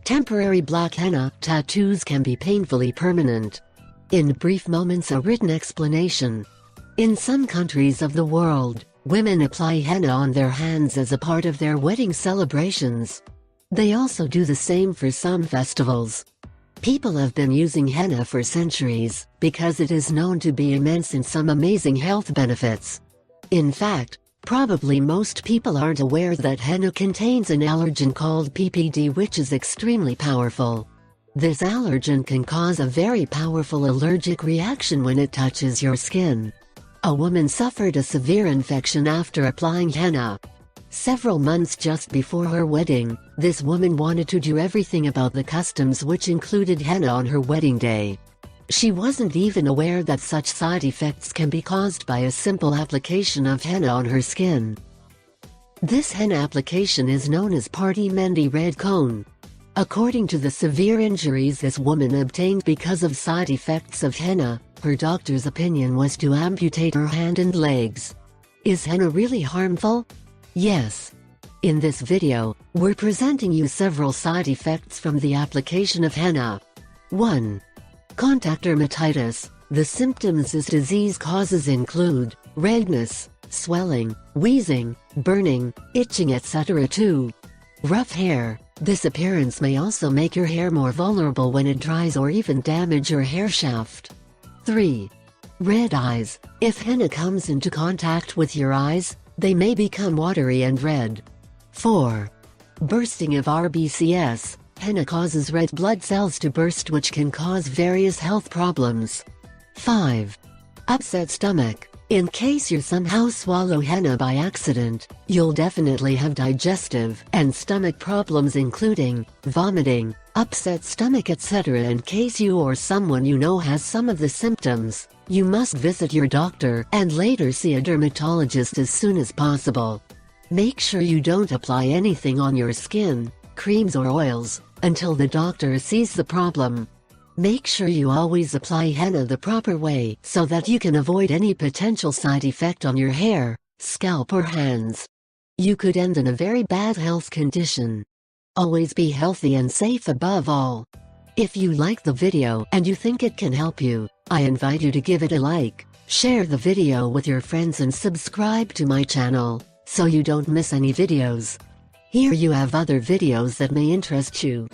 Temporary black henna tattoos can be painfully permanent. In brief moments, a written explanation. In some countries of the world, women apply henna on their hands as a part of their wedding celebrations. They also do the same for some festivals. People have been using henna for centuries because it is known to be immense in some amazing health benefits. In fact, probably most people aren't aware that henna contains an allergen called PPD, which is extremely powerful. This allergen can cause a very powerful allergic reaction when it touches your skin. A woman suffered a severe infection after applying henna. Several months just before her wedding, this woman wanted to do everything about the customs, which included henna on her wedding day. She wasn't even aware that such side effects can be caused by a simple application of henna on her skin. This henna application is known as Party Mendy Red Cone. According to the severe injuries this woman obtained because of side effects of henna, her doctor's opinion was to amputate her hand and legs. Is henna really harmful? Yes. In this video, we're presenting you several side effects from the application of henna. 1. Contact dermatitis. The symptoms this disease causes include redness, swelling, wheezing, burning, itching, etc. 2. Rough hair. This appearance may also make your hair more vulnerable when it dries or even damage your hair shaft. 3. Red eyes. If henna comes into contact with your eyes, they may become watery and red. 4. Bursting of RBCs. Henna causes red blood cells to burst, which can cause various health problems. 5. Upset stomach. In case you somehow swallow henna by accident, you'll definitely have digestive and stomach problems, including vomiting, upset stomach, etc. In case you or someone you know has some of the symptoms, you must visit your doctor and later see a dermatologist as soon as possible. Make sure you don't apply anything on your skin, creams or oils, until the doctor sees the problem. Make sure you always apply henna the proper way so that you can avoid any potential side effect on your hair, scalp or hands. You could end in a very bad health condition. Always be healthy and safe above all. If you like the video and you think it can help you, I invite you to give it a like, share the video with your friends and subscribe to my channel so you don't miss any videos. Here you have other videos that may interest you.